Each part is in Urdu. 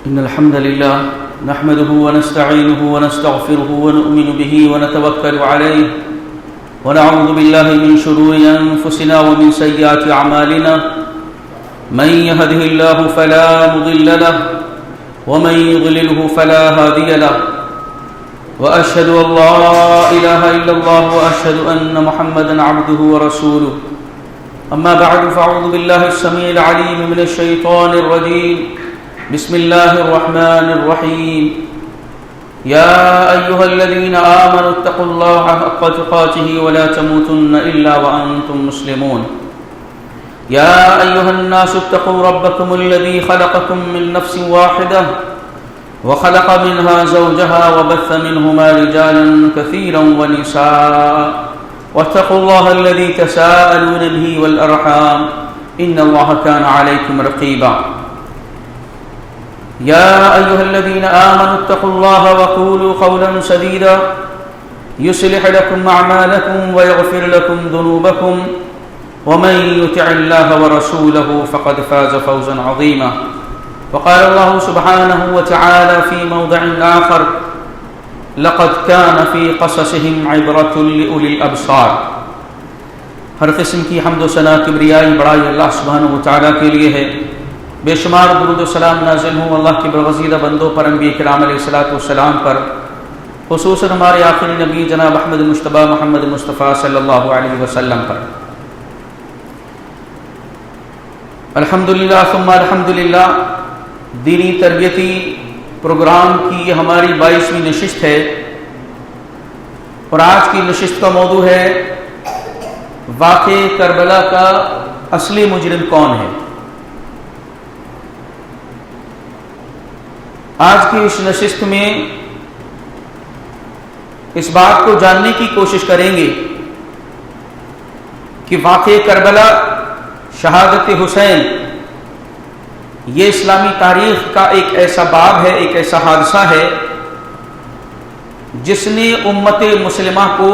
إن الحمد لله نحمده ونستعينه ونستغفره ونؤمن به ونتوكل عليه ونعوذ بالله من شرور أنفسنا ومن سيئات أعمالنا من يهده الله فلا مضل له ومن يضلله فلا هادي له وأشهد أن لا إله إلا الله وأشهد أن محمدا عبده ورسوله أما بعد فأعوذ بالله السميع العليم من الشيطان الرجيم بسم الله الرحمن الرحيم يا أيها الذين آمنوا اتقوا الله حق تقاته ولا تموتن إلا وأنتم مسلمون يا أيها الناس اتقوا ربكم الذي خلقكم من نفس واحدة وخلق منها زوجها وبث منهما رجالا كثيرا ونساء واتقوا الله الذي تساءلون به والأرحام إن الله كان عليكم رقيبا يا أيها الذين آمنوا اتقوا الله وقولوا قولا سديدا يصلح لكم أعمالكم ويغفر لكم ذنوبكم ومن يطع الله ورسوله فقد فاز فوزا عظيما وقال الله سبحانه وتعالى في موضع آخر لقد كان في قصصهم عبرة لأولي الأبصار. ہر قسم کی حمد و ثنا کبریائی بڑائی اللہ سبحانہ و تعالیٰ کے لیے ہے. بے شمار درود و سلام نازل ہوں اللہ کے برگزیدہ بندوں پر، انبیاء کرام علیہ الصلوۃ والسلام پر، خصوصاً ہمارے آخری نبی جناب احمد مجتبیٰ محمد مصطفیٰ صلی اللہ علیہ وسلم پر. الحمدللہ ثم الحمدللہ، دینی تربیتی پروگرام کی یہ ہماری 22ویں نشست ہے، اور آج کی نشست کا موضوع ہے واقعہ کربلا کا اصلی مجرم کون ہے. آج کی اس نشست میں اس بات کو جاننے کی کوشش کریں گے کہ واقعہ کربلا، شہادت حسین، یہ اسلامی تاریخ کا ایک ایسا باب ہے، ایک ایسا حادثہ ہے جس نے امت مسلمہ کو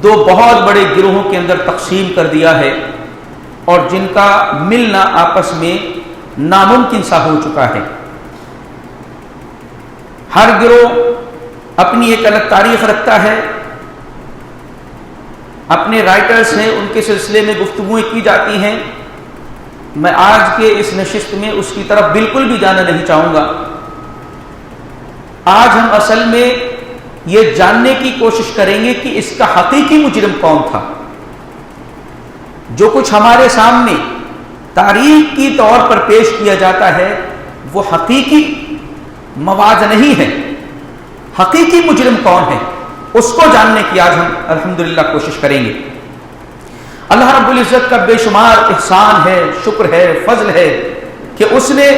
دو بہت بڑے گروہوں کے اندر تقسیم کر دیا ہے، اور جن کا ملنا آپس میں ناممکن سا ہو چکا ہے. ہر گروہ اپنی ایک الگ تاریخ رکھتا ہے، اپنے رائٹرز ہیں، ان کے سلسلے میں گفتگویں کی جاتی ہیں. میں آج کے اس نشست میں اس کی طرف بالکل بھی جانا نہیں چاہوں گا. آج ہم اصل میں یہ جاننے کی کوشش کریں گے کہ اس کا حقیقی مجرم کون تھا. جو کچھ ہمارے سامنے تاریخ کی طور پر پیش کیا جاتا ہے وہ حقیقی مواد نہیں ہے. حقیقی مجرم کون ہے اس کو جاننے کی آج ہم الحمدللہ کوشش کریں گے. اللہ رب العزت کا بے شمار احسان ہے، شکر ہے، فضل ہے کہ اس نے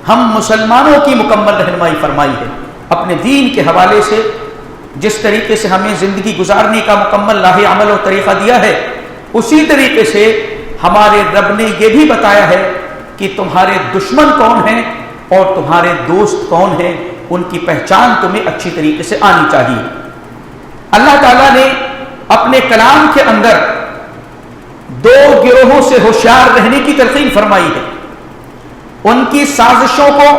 ہم مسلمانوں کی مکمل رہنمائی فرمائی ہے. اپنے دین کے حوالے سے جس طریقے سے ہمیں زندگی گزارنے کا مکمل راہ عمل اور طریقہ دیا ہے، اسی طریقے سے ہمارے رب نے یہ بھی بتایا ہے کہ تمہارے دشمن کون ہیں اور تمہارے دوست کون ہیں، ان کی پہچان تمہیں اچھی طریقے سے آنی چاہیے. اللہ تعالیٰ نے اپنے کلام کے اندر دو گروہوں سے ہوشیار رہنے کی تلقین فرمائی ہے. ان کی سازشوں کو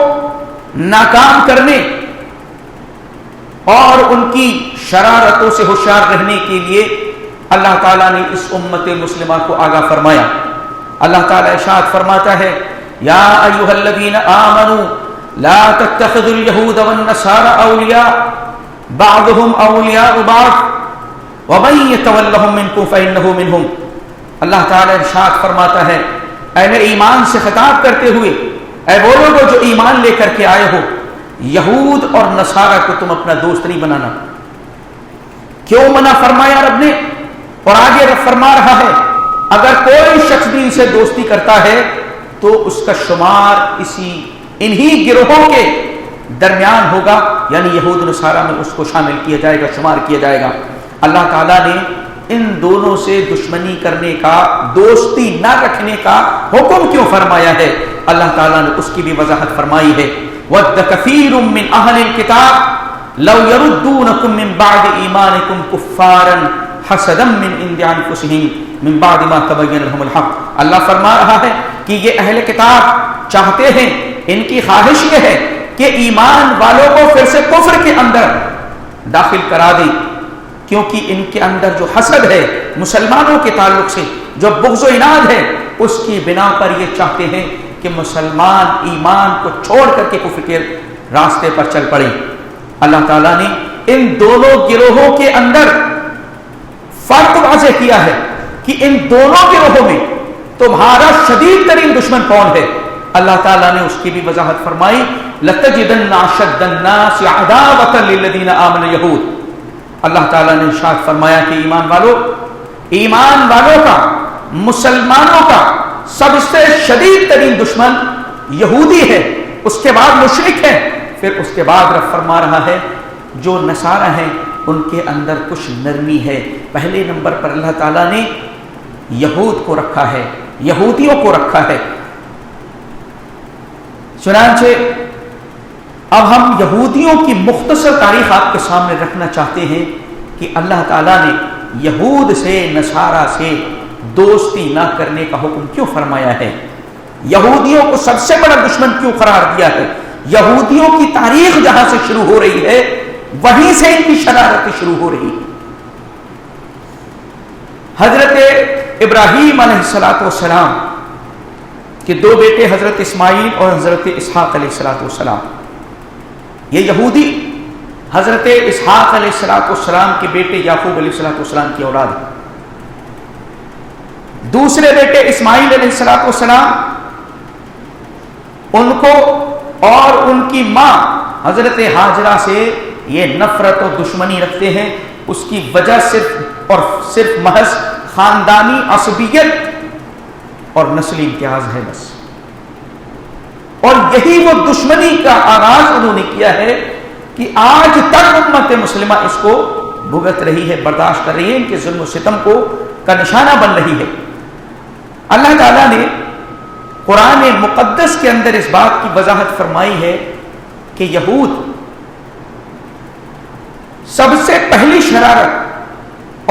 ناکام کرنے اور ان کی شرارتوں سے ہوشیار رہنے کے لیے اللہ تعالیٰ نے اس امت مسلمہ کو آگاہ فرمایا. اللہ تعالیٰ ارشاد فرماتا ہے یا ایھا الذین آمنوا لا تتخذوا اليہود والنصارى اولیاء بعضهم اولیاء بعض ومن یتولھم منکم فانہ منہم. اللہ تعالیٰ ارشاد فرماتا ہے اہل ایمان سے خطاب کرتے ہوئے، اے وہ لوگو جو ایمان لے کر کے آئے ہو، یہود اور نصارہ کو تم اپنا دوست نہیں بنانا. کیوں منع فرمایا رب نے؟ اور آگے رب فرما رہا ہے اگر کوئی شخص دین سے دوستی کرتا ہے تو اس کا شمار انہی گروہوں کے درمیان ہوگا، یعنی یہود نصارہ میں اس کو شامل کیا جائے گا، شمار کیا جائے گا. اللہ تعالیٰ نے ان دونوں سے دشمنی کرنے کا، دوستی نہ رکھنے کا حکم کیوں فرمایا ہے؟ اللہ تعالیٰ نے اس کی بھی وضاحت فرمائی ہے. وَدَّ كَثِيرٌ مِّنْ أَهْلِ الْكِتَابِ لَوْ يَرُدُّونَكُم مِّن بَعْدِ إِيمَانِكُمْ كُفَّارًا حَسَدًا مِّنْ عِندِ أَنفُسِهِمْ من بعد ما تبین لهم الحق. اللہ فرما رہا ہے کہ یہ اہل کتاب چاہتے ہیں، ان کی خواہش یہ ہے کہ ایمان والوں کو پھر سے کفر کے اندر داخل کرا دیں، کیونکہ ان کے اندر جو حسد ہے مسلمانوں کے تعلق سے، جو بغض و عناد ہے، اس کی بنا پر یہ چاہتے ہیں کہ مسلمان ایمان کو چھوڑ کر کے کفر کے راستے پر چل پڑیں۔ اللہ تعالیٰ نے ان دونوں گروہوں کے اندر فرق واضح کیا ہے کہ ان دونوں گروہوں میں تمہارا شدید ترین دشمن کون ہے۔ اللہ تعالیٰ نے اس کی بھی وضاحت فرمائی، لَتَجِدَنَّ أَشَدَّ النَّاسِ عَدَاوَةً لِلَّذِينَ آمَنُوا الْيَهُودَ۔ اللہ تعالیٰ نے ارشاد فرمایا کہ ایمان والوں کا، مسلمانوں کا سب سے شدید ترین دشمن یہودی ہے، اس کے بعد مشرک ہے، پھر اس کے بعد رب فرما رہا ہے جو نصارہ ہیں ان کے اندر کچھ نرمی ہے۔ پہلے نمبر پر اللہ تعالیٰ نے یہود کو رکھا ہے، یہودیوں کو رکھا ہے۔ چنانچہ اب ہم یہودیوں کی مختصر تاریخ آپ کے سامنے رکھنا چاہتے ہیں کہ اللہ تعالیٰ نے یہود سے، نصارہ سے دوستی نہ کرنے کا حکم کیوں فرمایا ہے، یہودیوں کو سب سے بڑا دشمن کیوں قرار دیا ہے۔ یہودیوں کی تاریخ جہاں سے شروع ہو رہی ہے وہیں سے ان کی شرارتیں شروع ہو رہی ہیں۔ حضرت ابراہیم علیہ السلام کے دو بیٹے حضرت اسماعیل اور حضرت اسحاق علیہ السلام، یہ یہودی حضرت اسحاق علیہ السلام کے بیٹے یعقوب علیہ السلام کی اولاد ہے۔ دوسرے بیٹے اسماعیل علیہ السلام، ان کو اور ان کی ماں حضرت ہاجرہ سے یہ نفرت و دشمنی رکھتے ہیں۔ اس کی وجہ صرف اور صرف محض خاندانی عصبیت اور نسلی امتیاز ہے بس، اور یہی وہ دشمنی کا آغاز انہوں نے کیا ہے کہ آج تک امت مسلمہ اس کو بھگت رہی ہے، برداشت کر رہی ہے، ان کے ظلم و ستم کا نشانہ بن رہی ہے۔ اللہ تعالیٰ نے قرآن مقدس کے اندر اس بات کی وضاحت فرمائی ہے کہ یہود سب سے پہلی شرارت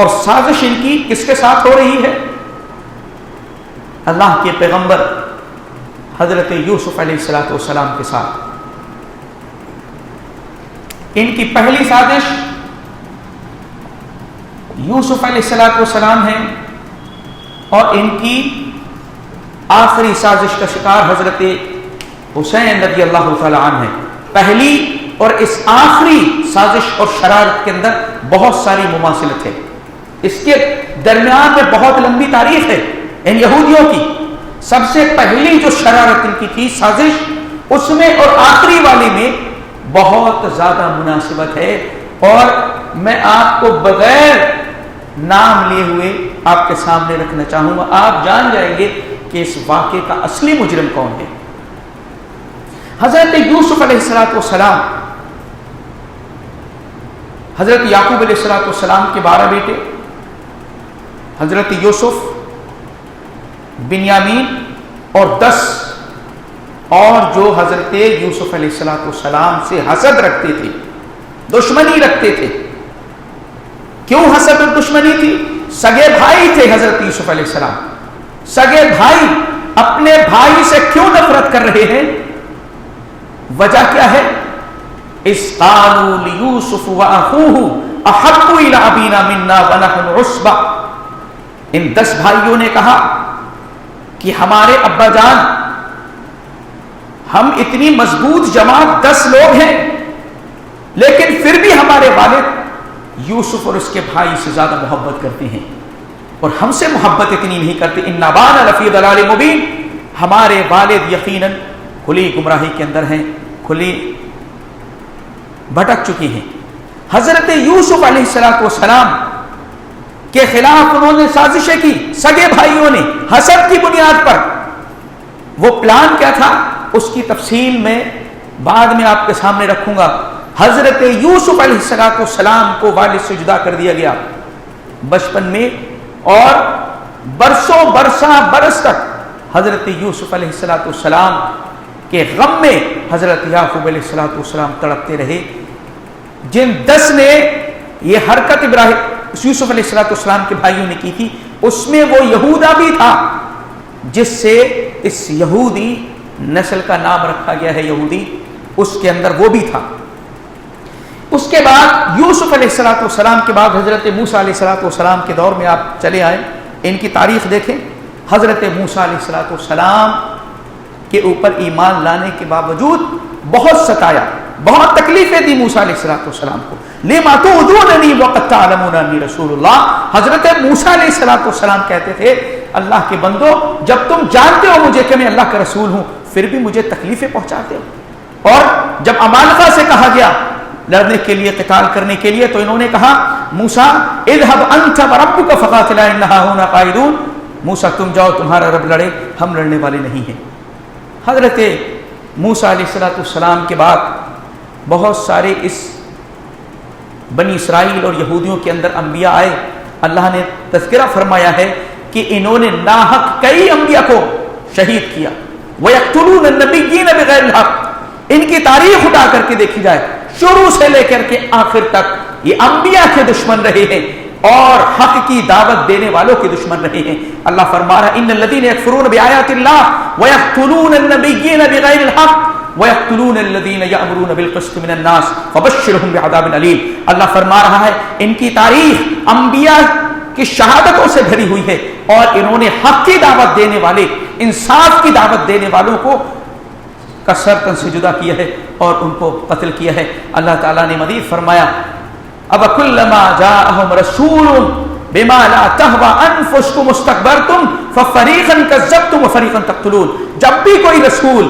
اور سازش ان کی کس کے ساتھ ہو رہی ہے؟ اللہ کے پیغمبر حضرت یوسف علیہ السلام کے ساتھ۔ ان کی پہلی سازش یوسف علیہ السلام ہے، اور ان کی آخری سازش کا شکار حضرت حسین رضی اللہ تعالی عنہ ہے۔ پہلی اور اس آخری سازش اور شرارت کے اندر بہت ساری مماثلت ہے، اس کے درمیان میں بہت لمبی تاریخ ہے ان یہودیوں کی۔ سب سے پہلی جو شرارت ان کی تھی، سازش، اس میں اور آخری والی میں بہت زیادہ مناسبت ہے، اور میں آپ کو بغیر نام لیے ہوئے آپ کے سامنے رکھنا چاہوں گا، آپ جان جائیں گے کہ اس واقعے کا اصلی مجرم کون ہے۔ حضرت یوسف علیہ السلام، حضرت یعقوب علیہ السلام کے 12 بیٹے، حضرت یوسف، بنیامین اور 10 اور جو حضرت یوسف علیہ السلام سے حسد رکھتے تھے، دشمنی رکھتے تھے۔ کیوں حسد اور دشمنی تھی؟ سگے بھائی تھے حضرت یوسف علیہ السلام، سگے بھائی اپنے بھائی سے کیوں نفرت کر رہے ہیں؟ وجہ کیا ہے؟ اِذْ قَالُوا لِيُوسُفُ وَأَخُوهُ أَحَبُّ إِلَىٰ أَبِينَا مِنَّا وَنَحْنُ عُصْبَةٌ۔ ان 10 بھائیوں نے کہا کہ ہمارے ابا جان، ہم اتنی مضبوط جماعت 10 لوگ ہیں، لیکن پھر بھی ہمارے والد یوسف اور اس کے بھائی سے زیادہ محبت کرتے ہیں، اور ہم سے محبت اتنی نہیں کرتے۔ إِنَّ أَبَانَا لَفِي ضَلَالٍ مُبِينٍ، ہمارے والد یقیناً کھلی گمراہی کے اندر ہیں، کھلی بھٹک چکی ہیں۔ حضرت یوسف علیہ السلام کے خلاف انہوں نے سازشیں کی، سگے بھائیوں نے، حسد کی بنیاد پر۔ وہ پلان کیا تھا اس کی تفصیل میں بعد میں آپ کے سامنے رکھوں گا۔ حضرت یوسف علیہ السلام کو والد سے جدا کر دیا گیا بچپن میں، اور برس تک حضرت یوسف علیہ السلام کے غم میں حضرت یعقوب علیہ السلام تڑپتے رہے۔ جن 10 نے یہ حرکت یوسف علیہ السلام کے بھائیوں نے کی تھی، اس میں وہ یہودا بھی تھا جس سے اس یہودی نسل کا نام رکھا گیا ہے یہودی، اس کے اندر وہ بھی تھا۔ اس کے بعد یوسف علیہ السلام کے بعد حضرت موسیٰ علیہ السلام کے دور میں آپ چلے آئے، ان کی تاریخ دیکھیں۔ حضرت موسیٰ علیہ السلام کے اوپر ایمان لانے کے باوجود بہت ستایا، بہت تکلیفیں دی موسیٰ علیہ السلام کو۔ لِمَا تُؤْذُونَنِي وَقَدْ تَعْلَمُونَ أَنِّي رَسُولُ اللَّهِ، حضرت موسیٰ علیہ السلام کہتے تھے اللہ کے بندو، جب تم جانتے ہو مجھے کہ میں اللہ کا رسول ہوں، پھر بھی مجھے تکلیفیں پہنچاتے ہو۔ اور جب عمالقہ سے کہا گیا لڑنے کے لیے، قتال کرنے کے لیے، تو انہوں نے کہا موسیٰ اذهب أنت وربك فقاتلا إننا هنا قاعدون، موسیٰ تم جاؤ، تمہارا رب لڑے، ہم لڑنے والے نہیں ہیں۔ حضرت موسیٰ علیہ السلام کے بعد بہت سارے اس بنی اسرائیل اور یہودیوں کے اندر انبیاء آئے۔ اللہ نے تذکرہ فرمایا ہے کہ انہوں نے ناحق کئی انبیاء کو شہید کیا۔ وَيَقْتُلُونَ النَّبِيِّينَ بِغَيْرِ الْحَقِّ، ان کی تاریخ اٹھا کر کے دیکھی جائے، شروع سے لے کر کے آخر تک یہ انبیاء کے دشمن رہے ہیں اور حق کی دعوت دینے والوں کے دشمن رہے ہیں۔ اللہ فرما رہا ہے ان الذین یکفرون بآیات اللہ ویقتلون النبیین بغیر الحق ویقتلون الذین یأمرون بالقسط من الناس فبشرهم بعذاب علیم۔ اللہ فرما رہا ہے ان کی تاریخ انبیاء کی شہادتوں سے بھری ہوئی ہے، اور انہوں نے حق کی دعوت دینے والے، انصاف کی دعوت دینے والوں کو کا سر تن سے جدا کیا ہے اور ان کو قتل کیا ہے۔ اللہ تعالیٰ نے مزید فرمایا أَوَكُلَّمَا جَاءَهُمْ رَسُولٌ بِمَا لَا تَهْوَىٰ أَنفُسُكُمُ اسْتَكْبَرْتُمْ فَفَرِيقًا كَذَّبْتُمْ وَفَرِيقًا تَقْتُلُونَ، جب بھی کوئی رسول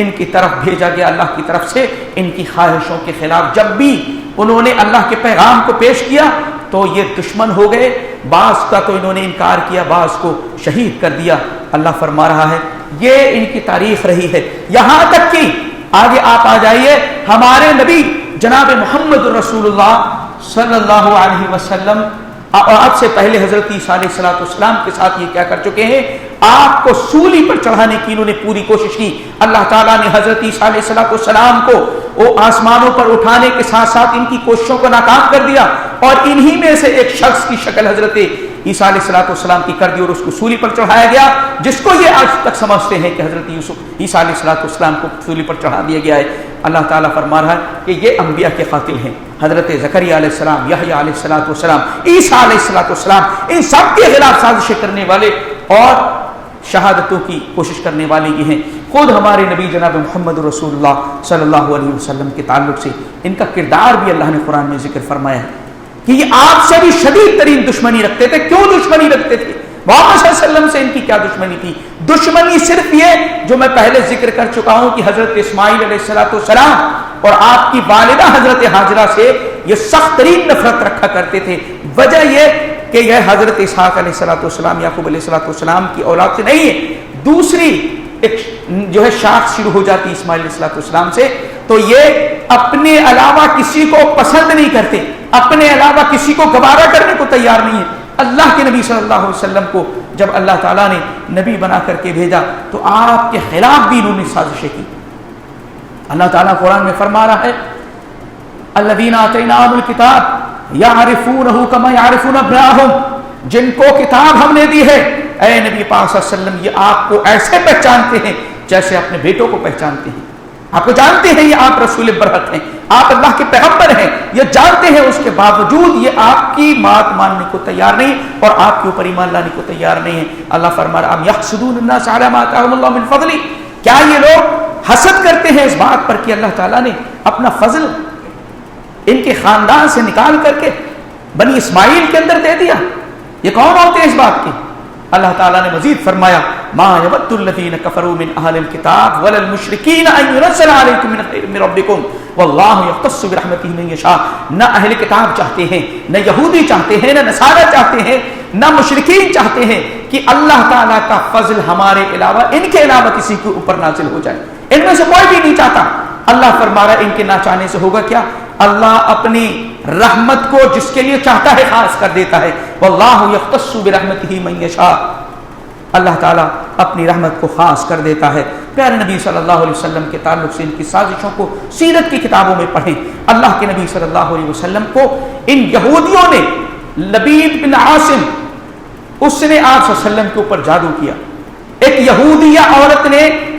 ان کی طرف بھیجا گیا اللہ کی طرف سے، ان کی خواہشوں کے خلاف جب بھی انہوں نے اللہ کے پیغام کو پیش کیا تو یہ دشمن ہو گئے، بعض کا تو انہوں نے انکار کیا، بعض کو شہید کر دیا۔ اللہ فرما رہا ہے یہ ان کی تاریخ رہی ہے، یہاں تک کہ آگے آپ آ جائیے ہمارے نبی جناب محمد رسول اللہ صلی اللہ علیہ وسلم، اور آپ سے پہلے حضرت عیسیٰ علیہ السلام کے ساتھ یہ کیا کر چکے ہیں، آپ کو سولی پر چڑھانے کی انہوں نے پوری کوشش کی۔ اللہ تعالیٰ نے حضرت عیسیٰ علیہ السلام کو وہ آسمانوں پر اٹھانے کے ساتھ ساتھ ان کی کوششوں کو ناکام کر دیا، اور انہی میں سے ایک شخص کی شکل حضرت عیسیٰ علیہ السلام کی کر دی اور اس کو سولی پر چڑھایا گیا، جس کو یہ آج تک سمجھتے ہیں کہ حضرت عیسیٰ علیہ السلام کو سولی پر چڑھا دیا گیا ہے۔ اللہ تعالیٰ فرما رہا ہے کہ یہ انبیاء کے قاتل ہیں، حضرت زکریا علیہ السلام، یحییٰ علیہ السلام، عیسیٰ علیہ السلام، ان سب کے خلاف سازشیں کرنے والے اور شہادتوں کی کوشش کرنے والے یہ ہیں۔ خود ہمارے نبی جناب محمد رسول اللہ صلی اللہ علیہ وسلم کے تعلق سے ان کا کردار بھی اللہ نے قرآن میں ذکر فرمایا ہے کہ یہ آپ سے بھی شدید ترین دشمنی رکھتے تھے۔ کیوں دشمنی رکھتے تھے؟ محمد صلی اللہ علیہ وسلم سے ان کی کیا دشمنی تھی؟ دشمنی صرف یہ جو میں پہلے ذکر کر چکا ہوں کہ حضرت اسماعیل علیہ السلام اور آپ کی والدہ حضرت ہاجرہ سے یہ سخت ترین نفرت رکھا کرتے تھے۔ وجہ یہ کہ یہ حضرت اسحاق علیہ السلام، یعقوب علیہ السلام کی اولاد سے نہیں ہے، دوسری ایک جو ہے شاخ شروع ہو جاتی اسماعیل علیہ السلام سے، تو یہ اپنے علاوہ کسی کو پسند نہیں کرتے، اپنے علاوہ کسی کو گوارا کرنے کو تیار نہیں ہے۔ اللہ کے نبی صلی اللہ علیہ وسلم کو جب اللہ تعالیٰ نے نبی بنا کر کے بھیجا تو آپ کے خلاف بھی انہوں نے سازشیں کی۔ اللہ تعالیٰ قرآن میں فرما رہا ہے الذین آتیناہم الکتاب یعرفونہ کما یعرفون ابناءہم، جن کو کتاب ہم نے دی ہے اے نبی پاک صلی اللہ علیہ وسلم، یہ آپ کو ایسے پہچانتے ہیں جیسے اپنے بیٹوں کو پہچانتے ہیں۔ آپ کو جانتے ہیں یہ آپ رسول برحق ہیں، آپ اللہ کے پیغمبر ہیں، یہ جانتے ہیں، اس کے باوجود یہ آپ کی بات ماننے کو تیار نہیں اور آپ کے اوپر ایمان لانے کو تیار نہیں ہے۔ اللہ فرما رہا ام یحسدون الناس علی ما آتاہم اللہ من فضل، کیا یہ لوگ حسد کرتے ہیں اس بات پر کہ اللہ تعالیٰ نے اپنا فضل ان کے خاندان سے نکال کر کے بنی اسماعیل کے اندر دے دیا؟ یہ کون ہوتے ہیں اس بات کے؟ اللہ تعالیٰ نے مزید فرمایا ما یود الذین کفروا من اہل الکتاب ولا المشرکین ان ینزل علیکم من خیر من ربکم واللہ یختص برحمتہ من یشاء۔ نہ اہل کتاب چاہتے ہیں، نہ یہودی چاہتے ہیں، نہ نصارہ چاہتے ہیں، نہ مشرکین چاہتے ہیں کہ اللہ تعالیٰ کا فضل ہمارے علاوہ، ان کے علاوہ کسی کے اوپر نازل ہو جائے، ان میں سے کوئی بھی نہیں چاہتا۔ اللہ فرما رہا ہے ان کے نہ چاہنے سے ہوگا کیا؟ اللہ اپنی رحمت کو جس کے لیے چاہتا ہے خاص کر دیتا ہے۔ واللہ یختص برحمتہ من یشاء، اللہ تعالیٰ اپنی رحمت کو خاص کر دیتا ہے۔ پیارے نبی صلی اللہ علیہ وسلم کے تعلق سے ان کی سازشوں کو سیرت کی کتابوں میں پڑھیں۔ اللہ کے نبی صلی اللہ علیہ وسلم کو ان یہودیوں نے، لبید بن عاصم، اس نے آپ صلی اللہ علیہ وسلم کے اوپر جادو کیا۔ ایک یہودیہ عورت نے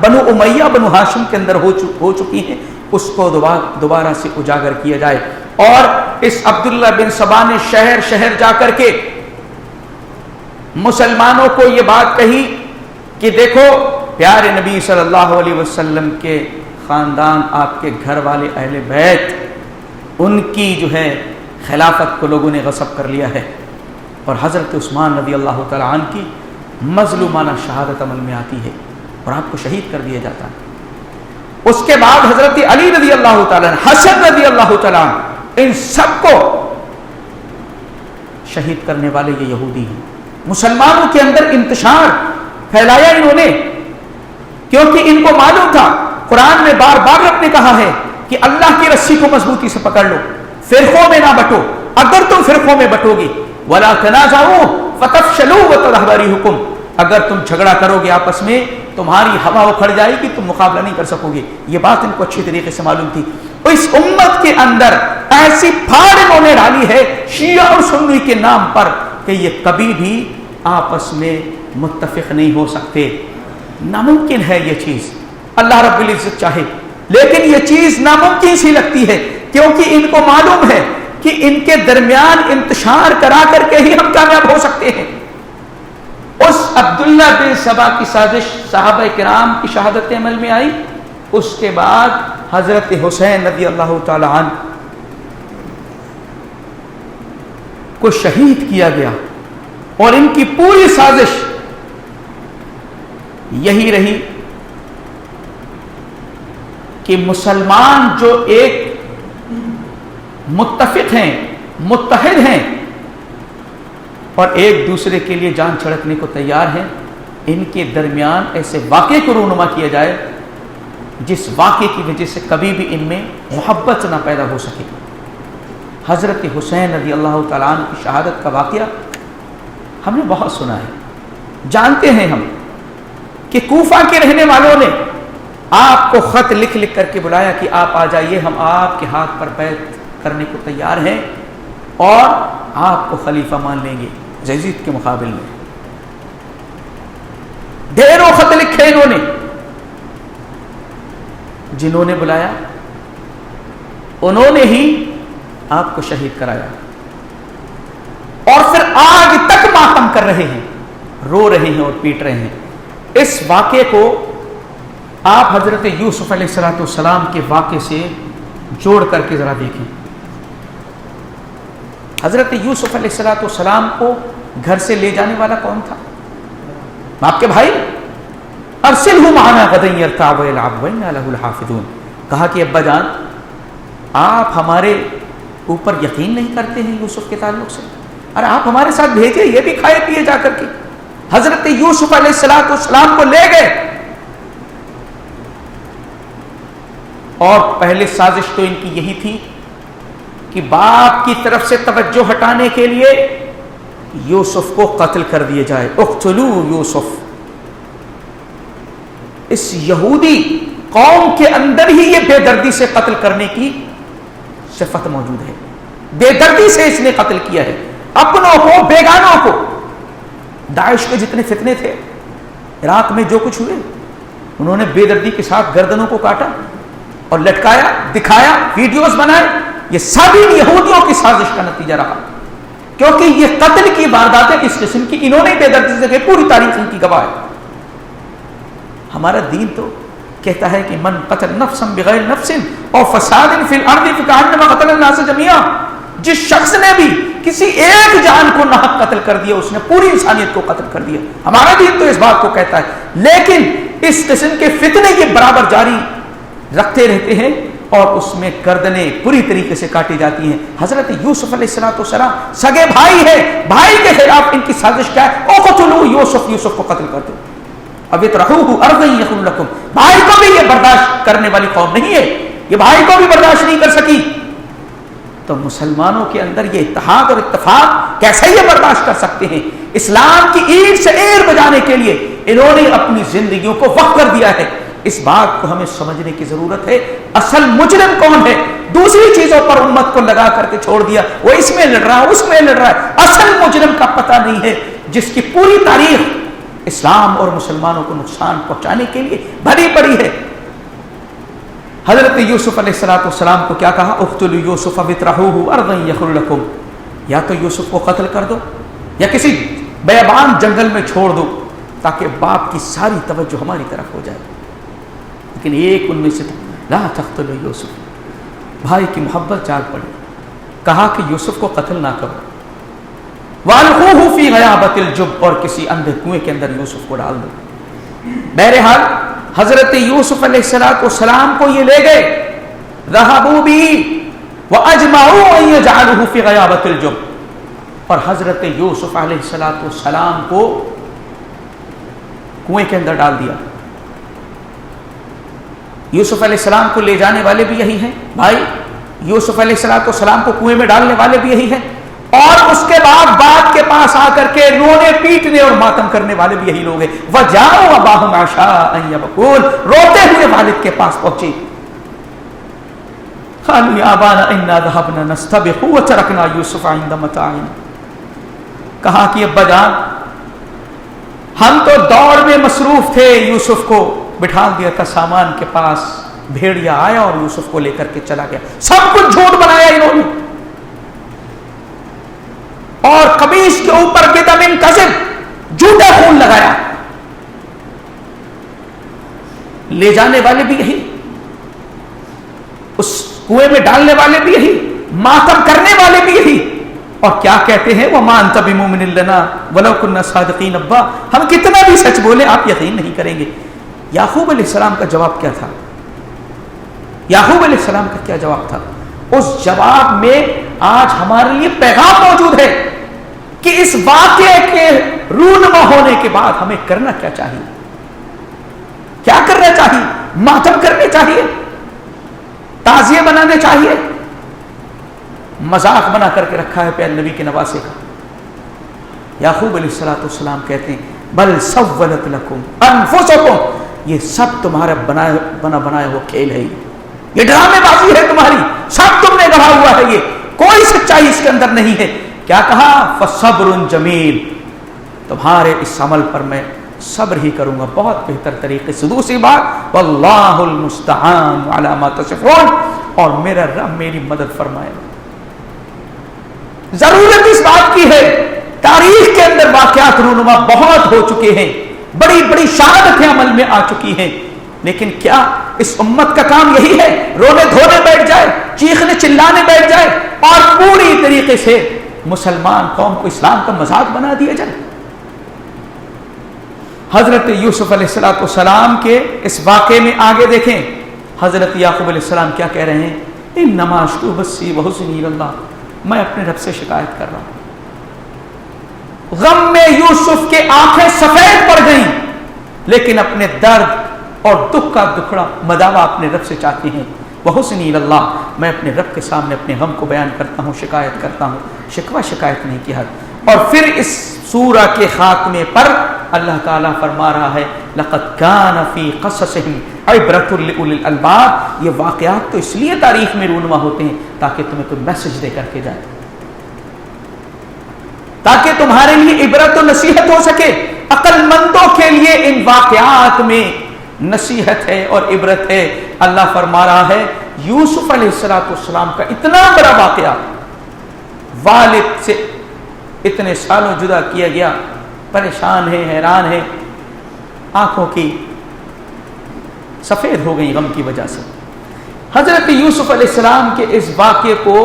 بنو امیہ بنو ہاشم کے اندر ہو چکی ہیں، اس کو دوبارہ سے اجاگر کیا جائے۔ اور اس عبداللہ بن سبا نے شہر شہر جا کر کے مسلمانوں کو یہ بات کہی کہ دیکھو پیارے نبی صلی اللہ علیہ وسلم کے خاندان، آپ کے گھر والے اہل بیت، ان کی جو ہے خلافت کو لوگوں نے غصب کر لیا ہے، اور حضرت عثمان رضی اللہ تعالیٰ عنہ کی مظلومانہ شہادت عمل میں آتی ہے اور آپ کو شہید کر دیا جاتا ہے۔ اس کے بعد حضرت علی رضی اللہ تعالیٰ عنہ، حسن رضی اللہ تعالیٰ عنہ، ان سب کو شہید کرنے والے یہ یہودی ہیں۔ مسلمانوں کے اندر انتشار پھیلایا انہوں نے، کیونکہ ان کو معلوم تھا، قرآن میں بار بار رب نے کہا ہے کہ اللہ کی رسی کو مضبوطی سے پکڑ لو، فرقوں میں نہ بٹو۔ اگر تم فرقوں میں بٹو گے، وَلَا تَنَازَعُوا فَتَفْشَلُوا وَتَذْهَبَ رِيحُكُمْ، اگر تم جھگڑا کرو گے آپس میں، تمہاری ہوا اکھڑ جائے گی، تم مقابلہ نہیں کر سکو گے۔ یہ بات ان کو اچھی طریقے سے معلوم تھی۔ اس امت کے اندر ایسی پھاڑ انہوں نے ڈالی ہے شیعہ اور سنی کے نام پر کہ یہ کبھی بھی آپس میں متفق نہیں ہو سکتے۔ ناممکن ہے یہ چیز، اللہ رب العزت چاہے، لیکن یہ چیز ناممکن سی لگتی ہے، کیونکہ ان کو معلوم ہے کہ ان کے درمیان انتشار کرا کر کے ہی ہم کامیاب ہو سکتے ہیں۔ اس عبداللہ بن سبا کی سازش صحابہ کرام کی شہادت عمل میں آئی، اس کے بعد حضرت حسین رضی اللہ تعالی عنہ کو شہید کیا گیا، اور ان کی پوری سازش یہی رہی کہ مسلمان جو ایک متفق ہیں، متحد ہیں، اور ایک دوسرے کے لیے جان چھڑکنے کو تیار ہیں، ان کے درمیان ایسے واقعے کو رونما کیا جائے جس واقعے کی وجہ سے کبھی بھی ان میں محبت نہ پیدا ہو سکے۔ حضرت حسین رضی اللہ تعالیٰ عنہ کی شہادت کا واقعہ ہم نے بہت سنا ہے، جانتے ہیں ہم کہ کوفہ کے رہنے والوں نے آپ کو خط لکھ لکھ کر کے بلایا کہ آپ آ جائیے، ہم آپ کے ہاتھ پر بیعت کرنے کو تیار ہیں اور آپ کو خلیفہ مان لیں گے یزید کے مقابل میں۔ ڈھیروں خط لکھے انہوں نے، جنہوں نے بلایا انہوں نے ہی آپ کو شہید کرایا، اور پھر آج تک ماتم کر رہے ہیں، رو رہے ہیں اور پیٹ رہے ہیں۔ اس واقعے کو آپ حضرت یوسف علیہ السلام کے واقعے سے جوڑ کر کے ذرا دیکھیں۔ حضرت یوسف علیہ السلام کو گھر سے لے جانے والا کون تھا؟ آپ کے بھائی، ارسلہ معنا غدا یرتع ویلعب وإنا لہ لحافظون۔ کہا کہ ابا جان، آپ ہمارے اوپر یقین نہیں کرتے ہیں یوسف کے تعلق سے، اور آپ ہمارے ساتھ بھیجے، یہ بھی کھائے پیے جا کر کے۔ حضرت یوسف علیہ السلام کو لے گئے، اور پہلے سازش تو ان کی یہی تھی کہ باپ کی طرف سے توجہ ہٹانے کے لیے یوسف کو قتل کر دیا جائے، اقتلوا یوسف۔ اس یہودی قوم کے اندر ہی یہ بے دردی سے قتل کرنے کی صفت موجود ہے، بے دردی سے اس نے قتل کیا ہے، اپنوں کو، بیگانوں کو۔ داعش کے جتنے فتنے تھے عراق میں، جو کچھ ہوئے، انہوں نے بے دردی کے ساتھ گردنوں کو کاٹا اور لٹکایا، دکھایا، ویڈیوز بنائے۔ یہ سب یہودیوں کی سازش کا نتیجہ رہا، کیونکہ یہ قتل کی وارداتیں اس قسم کی انہوں نے بے دردی سے کی، پوری تاریخ ان کی گواہ ہے۔ ہمارا دین تو کہتا ہے کہ من قتل نفسا بغیر نفس اور فساد فی الارض فکأنما قتل الناس جميعا، جس شخص نے بھی کسی ایک جان کو ناحق قتل کر دیا، اس نے پوری انسانیت کو قتل کر دیا۔ ہمارا دین تو اس بات کو کہتا ہے، لیکن اس قسم کے فتنے یہ برابر جاری رکھتے رہتے ہیں، اور اس میں گردنیں پوری طریقے سے کاٹی جاتی ہیں۔ حضرت یوسف علیہ السلام سگے بھائی ہے، بھائی کے خلاف ان کی سازش کیا ہے؟ اقتلوا یوسف، یوسف کو قتل کر دو، اب اطرحوہ ارضا یخل لکم۔ بھائی کو بھی یہ برداشت کرنے والی قوم نہیں ہے، یہ بھائی کو بھی برداشت نہیں کر سکی، تو مسلمانوں کے اندر یہ اتحاد اور اتفاق کیسے یہ برداشت کر سکتے ہیں؟ اسلام کی اینٹ سے اینٹ بجانے کے لیے انہوں نے اپنی زندگیوں کو وقف کر دیا ہے۔ اس بات کو ہمیں سمجھنے کی ضرورت ہے، اصل مجرم کون ہے؟ دوسری چیزوں پر امت کو لگا کر کے چھوڑ دیا، وہ اس میں لڑ رہا ہے، اس میں لڑ رہا ہے۔ اصل مجرم کا پتہ نہیں ہے، جس کی پوری تاریخ اسلام اور مسلمانوں کو نقصان پہنچانے کے لیے بھری پڑی ہے۔ حضرت یوسف علیہ السلام کو کیا کہا؟ اقتلوا یوسف وطرحوه ارضا یخر لکم، یا تو یوسف کو قتل کر دو یا کسی بیابان جنگل میں چھوڑ دو تاکہ باپ کی ساری توجہ ہماری طرف ہو جائے۔ لیکن ایک ان میں سے لا تقتلوا یوسف، بھائی کی محبت جاگ پڑی، کہا کہ یوسف کو قتل نہ کرو، والقوہ فی غیابۃ الجب، اور کسی اندھے کنویں کے اندر یوسف کو ڈال دو۔ بہرحال حضرت یوسف علیہ السلام کو یہ لے گئے، ذهبوا به واجمعوا ان يجعلوه في غیابۃ الجب، اور حضرت یوسف علیہ السلام کو کنویں کے اندر ڈال دیا۔ یوسف علیہ السلام کو لے جانے والے بھی یہی ہیں بھائی، یوسف علیہ السلام کو کنویں میں ڈالنے والے بھی یہی ہیں، اور اس کے بعد باپ کے پاس آ کر کے رونے پیٹنے اور ماتم کرنے والے بھی یہی لوگ ہیں۔ وَجَاءُوا أَبَاهُمْ عَشَاءً يَبْكُونَ، روتے ہوئے والد کے پاس پہنچے، قالوا يَا أَبَانَا إِنَّا ذَهَبْنَا نَسْتَبِقُ وَتَرَكْنَا يُوسُفَ عِندَ مَتَاعِنَا، کہا کہ ابا جان ہم تو دوڑ میں مصروف تھے، یوسف کو بٹھا دیا تھا سامان کے پاس، بھیڑیا آیا اور یوسف کو لے کر کے چلا گیا۔ سب کچھ جھوٹ بنایا انہوں نے، اور قمیص کے اوپر بدم کذب، جھوٹا خون لگایا۔ لے جانے والے بھی یہی، اس کنویں میں ڈالنے والے بھی یہی، ماتم کرنے والے بھی یہی، اور کیا کہتے ہیں وَمَا أَنْتَ بِمُؤْمِنٍ لَنَا وَلَوْ كُنَّا صَادِقِينَ، ابا ہم کتنا بھی سچ بولے آپ یقین نہیں کریں گے۔ یعقوب علیہ السلام کا جواب کیا تھا؟ یعقوب علیہ السلام کا کیا جواب تھا؟ اس جواب میں آج ہمارے لیے پیغام موجود ہے کہ اس واقعے کے رونما ہونے کے بعد ہمیں کرنا کیا چاہیے، کیا کرنا چاہیے؟ ماتم کرنے چاہیے، تعزیے بنانے چاہیے؟ مذاق بنا کر کے رکھا ہے پیارے نبی کے نواسے کا۔ یعقوب علیہ السلام کہتے ہیں بل سولت لکم انفسکم، یہ سب تمہارا بنا بنایا ہوا کھیل ہے، یہ ڈرامے بازی ہے تمہاری، سب تم نے گڑھا ہوا ہے، یہ کوئی سچائی اس کے اندر نہیں ہے۔ کیا کہا؟ فصبر جمیل، تمہارے اس عمل پر میں صبر ہی کروں گا بہت بہتر طریقے سے۔ دوسری بات واللہ المستعان علی ما تصفون، اور میرا رب میری مدد فرمائے گا۔ ضرورت اس بات کی ہے، تاریخ کے اندر واقعات رونما بہت ہو چکے ہیں، بڑی بڑی شہادتیں عمل میں آ چکی ہیں، لیکن کیا اس امت کا کام یہی ہے رونے دھونے بیٹھ جائے، چیخنے چلانے بیٹھ جائے اور پوری طریقے سے مسلمان قوم کو اسلام کا مذاق بنا دیا جائے؟ حضرت یوسف علیہ السلام کے اس واقعے میں آگے دیکھیں، حضرت یعقوب علیہ السلام کیا کہہ رہے ہیں؟ انما اشکو بثی وحزنی اللہ، میں اپنے رب سے شکایت کر رہا ہوں۔ غم میں یوسف کے آنکھیں سفید پڑ گئیں، لیکن اپنے درد اور دکھ کا دکھڑا مداوا اپنے رب سے چاہتے ہیں۔ وحسنی اللہ، میں اپنے رب کے سامنے اپنے غم کو بیان کرتا ہوں، شکایت کرتا ہوں، شکوہ شکایت نہیں کی حد۔ اور پھر اس سورہ کے خاتمے پر اللہ تعالیٰ فرما رہا ہے لقد کان فی قصصہم عبرۃ لأولی الالباب، یہ واقعات تو اس لیے تاریخ میں رونما ہوتے ہیں تاکہ تمہیں کوئی میسج دے کر کے جائے، تاکہ تمہارے لیے عبرت و نصیحت ہو سکے۔ عقل مندوں کے لیے ان واقعات میں نصیحت ہے اور عبرت ہے۔ اللہ فرما رہا ہے یوسف علیہ السلام کا اتنا بڑا واقعہ، والد سے اتنے سالوں جدا کیا گیا، پریشان ہے، حیران ہے، آنکھوں کی سفید ہو گئی غم کی وجہ سے۔ حضرت یوسف علیہ السلام کے اس واقعے کو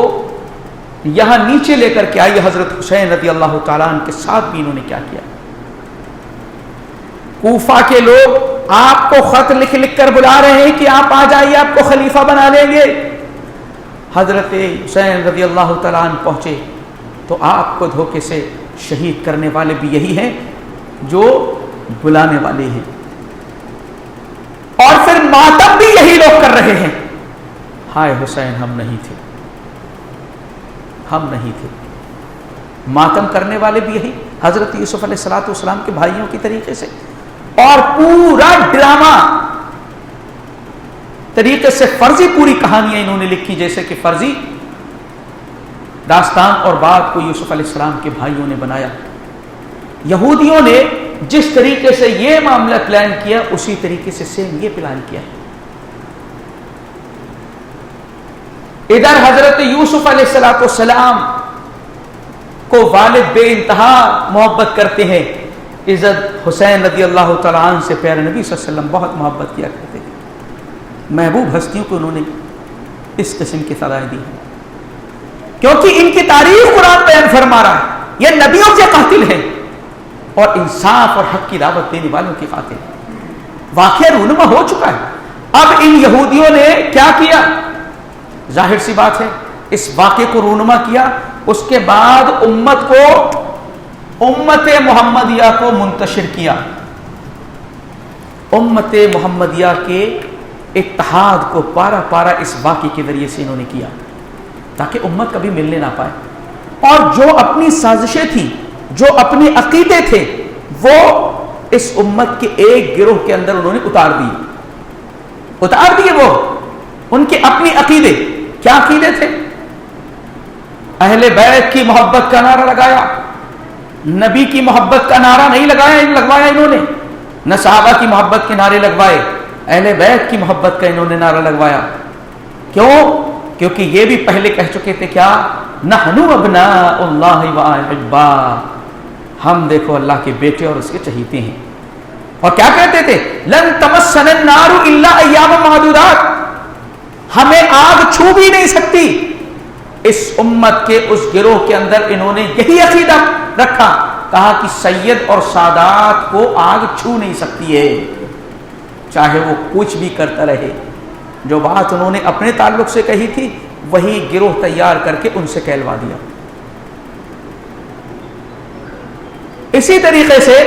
یہاں نیچے لے کر کے آئیے، حضرت حسین رضی اللہ تعالیٰ عنہ کے ساتھ بھی انہوں نے کیا کیا۔ کوفہ کے لوگ آپ کو خط لکھ لکھ کر بلا رہے ہیں کہ آپ آ جائیے، آپ کو خلیفہ بنا لیں گے۔ حضرت حسین رضی اللہ تعالیٰ عنہ پہنچے تو آپ کو دھوکے سے شہید کرنے والے بھی یہی ہیں جو بلانے والے ہیں، اور پھر ماتم بھی یہی لوگ کر رہے ہیں۔ ہائے حسین، ہم نہیں تھے، ہم نہیں تھے۔ ماتم کرنے والے بھی یہی حضرت یوسف علیہ السلام کے بھائیوں کی طریقے سے، اور پورا ڈرامہ طریقے سے فرضی پوری کہانیاں انہوں نے لکھی، جیسے کہ فرضی داستان اور بات کو یوسف علیہ السلام کے بھائیوں نے بنایا۔ یہودیوں نے جس طریقے سے یہ معاملہ پلان کیا اسی طریقے سے سیم یہ پلان کیا. ادھر حضرت یوسف علیہ السلام کو والد بے انتہا محبت کرتے ہیں. عزت حسین رضی اللہ تعالیٰ عنہ سے پیارے نبی صلی اللہ علیہ وسلم بہت محبت کیا کرتے ہیں. محبوب ہستیوں کو انہوں نے اس قسم کی سزائیں دی ہیں کیونکہ ان کی تعریف قرآن بیان فرما رہا ہے. یہ نبیوں کے قاتل ہیں اور انصاف اور حق کی دعوت دینے والوں کے قاتل. واقعہ رونما ہو چکا ہے. اب ان یہودیوں نے کیا کیا؟ ظاہر سی بات ہے اس واقعے کو رونما کیا. اس کے بعد امت محمدیہ کو منتشر کیا. امت محمدیہ کے اتحاد کو پارا پارا اس واقعے کے ذریعے سے انہوں نے کیا تاکہ امت کبھی ملنے نہ پائے. اور جو اپنی سازشیں تھیں، جو اپنے عقیدے تھے، وہ اس امت کے ایک گروہ کے اندر انہوں نے اتار دیے. وہ ان کے اپنے عقیدے. کیا عقیدے تھے؟ اہل بیت کی محبت کا نعرہ لگایا. نبی کی محبت کا نعرہ نہیں لگوایا انہوں نے. نہ صحابہ کی محبت کے نعرے لگوائے، اہل بیت کی محبت کا انہوں نے نعرہ لگوایا. کیوں؟ کیونکہ یہ بھی پہلے کہہ چکے تھے کیا؟ نحنو ابناء اللہ و احباء، ہم دیکھو اللہ کے بیٹے اور اس کے چہیتے ہیں. اور کیا کہتے تھے؟ لن تمسنا النار الا ایام معدودات، ہمیں آگ چھو بھی نہیں سکتی. اس امت کے اس گروہ کے اندر انہوں نے یہی عقیدہ رکھا. کہا کہ سید اور سادات کو آگ چھو نہیں سکتی ہے چاہے وہ کچھ بھی کرتا رہے. جو بات انہوں نے اپنے تعلق سے کہی تھی وہی گروہ تیار کر کے ان سے کہلوا دیا. اسی طریقے سے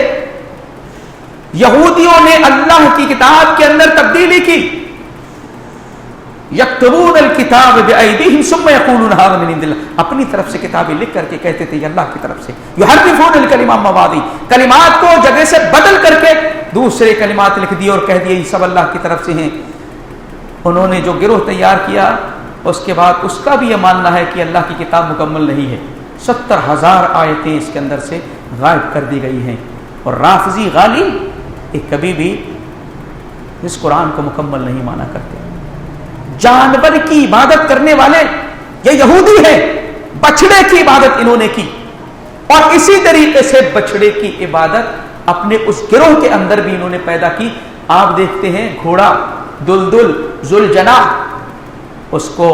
یہودیوں نے اللہ کی کتاب کے اندر تبدیلی کی. یکتبون الکتاب بأیدیہم ثم یقولون ھذا من عند اللہ، اپنی طرف سے کتابیں لکھ کر کے کہتے تھے یہ اللہ کی طرف سے. یحرفون الکلم عن مواضعہ، کلمات کو جگہ سے بدل کر کے دوسرے کلمات لکھ دیے اور کہہ دیے یہ سب اللہ کی طرف سے ہیں. انہوں نے جو گروہ تیار کیا اس کے بعد اس کا بھی یہ ماننا ہے کہ اللہ کی کتاب مکمل نہیں ہے. 70,000 آیتیں اس کے اندر سے غائب کر دی گئی ہیں. اور رافضی غالی کبھی بھی اس قرآن کو مکمل نہیں مانا کرتے. جانور کی عبادت کرنے والے یہ یہودی ہیں. بچڑے کی عبادت انہوں نے کی اور اسی طریقے سے بچڑے کی عبادت اپنے اس گروہ کے اندر بھی انہوں نے پیدا کی. آپ دیکھتے ہیں گھوڑا دلدل ذوالجناح، اس کو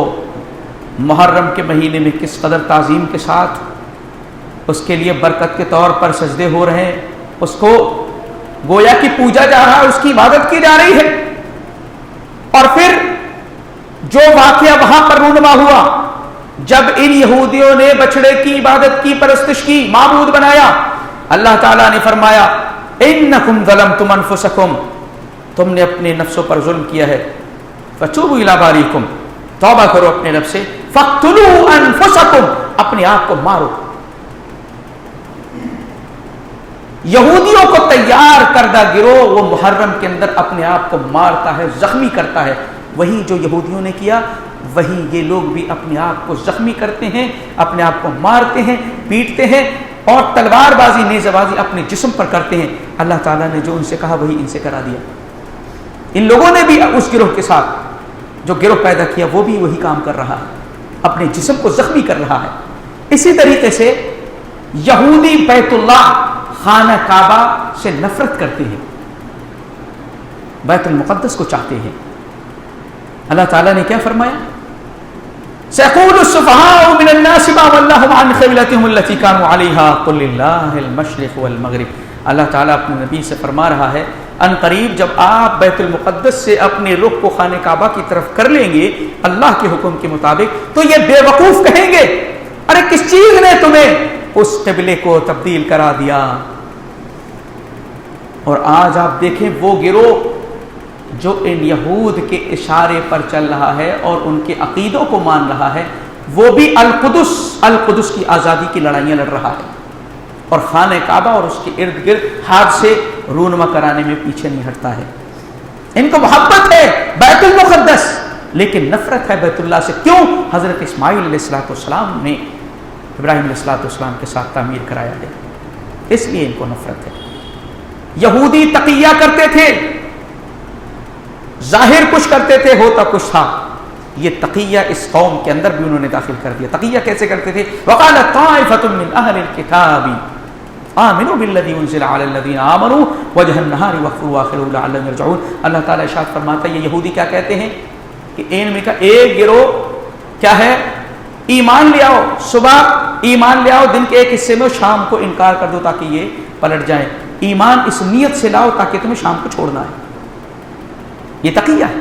محرم کے مہینے میں کس قدر تعظیم کے ساتھ اس کے لیے برکت کے طور پر سجدے ہو رہے ہیں. اس کو گویا کی پوجا جا رہا ہے، اس کی عبادت کی جا رہی ہے. اور پھر جو واقعہ وہاں پر رونما ہوا جب ان یہودیوں نے بچڑے کی عبادت کی، پرستش کی، معبود بنایا، اللہ تعالیٰ نے فرمایا انکم ظلمتم انفسکم، تم نے اپنے نفسوں پر ظلم کیا ہے. فتوبوا الی باریکم، توبہ کرو اپنے رب سے. فاقتلوا انفسکم، اپنے آپ کو مارو. یہودیوں کو تیار کردہ گروہ وہ محرم کے اندر اپنے آپ کو مارتا ہے، زخمی کرتا ہے. وہی جو یہودیوں نے کیا وہی یہ لوگ بھی اپنے آپ کو زخمی کرتے ہیں، اپنے آپ کو مارتے ہیں، پیٹتے ہیں اور تلوار بازی، نیزہ بازی اپنے جسم پر کرتے ہیں. اللہ تعالیٰ نے جو ان سے کہا وہی ان سے کرا دیا. ان لوگوں نے بھی اس گروہ کے ساتھ جو گروہ پیدا کیا وہ بھی وہی کام کر رہا ہے، اپنے جسم کو زخمی کر رہا ہے. اسی طریقے سے یہودی بیت اللہ خانہ کعبہ سے نفرت کرتے ہیں، بیت المقدس کو چاہتے ہیں. اللہ تعالیٰ نے کیا فرمایا؟ سيقول السفهاء من الناس ما ولاهم عن قبلتهم التي كانوا عليها قل لله المشرق والمغرب. اللہ تعالیٰ اپنے نبی سے فرما رہا ہے ان قریب جب آپ بیت المقدس سے اپنے رخ کو خانہ کعبہ کی طرف کر لیں گے اللہ کے حکم کے مطابق تو یہ بے وقوف کہیں گے ارے کس چیز نے تمہیں اس قبلے کو تبدیل کرا دیا. اور آج آپ دیکھیں وہ گروہ جو ان یہود کے اشارے پر چل رہا ہے اور ان کے عقیدوں کو مان رہا ہے وہ بھی القدس کی آزادی کی لڑائیاں لڑ رہا ہے اور خانہ کعبہ اور اس کے ارد گرد ہاتھ سے رونما کرانے میں پیچھے نہیں ہٹتا ہے. ان کو محبت ہے بیت المقدس لیکن نفرت ہے بیت اللہ سے. کیوں؟ حضرت اسماعیل علیہ السلام نے ابراہیم علیہ السلام کے ساتھ تعمیر کرایا ہے، اس لیے ان کو نفرت ہے. یہودی تقیہ کرتے تھے، ظاہر کچھ کرتے تھے ہوتا کچھ تھا. یہ تقیہ اس قوم کے اندر بھی انہوں نے داخل کر دیا. تقیہ کیسے کرتے تھے؟ وقالت طائفۃ من اہل الکتاب آمنوا بالذی انزل علی الذین آمنوا وجہ النہار واکفروا آخرہ لعلہم یرجعون. اللہ تعالیٰ ارشاد فرماتا ہے یہ یہودی کیا کہتے ہیں کہ ان میں کا ایک گروہ کیا ہے، ایمان لے آؤ، صبح ایمان لے آؤ دن کے ایک حصے میں، شام کو انکار کر دو تاکہ یہ پلٹ جائیں. ایمان اس نیت سے لاؤ تاکہ تمہیں شام کو چھوڑنا ہے. یہ تقیہ ہے.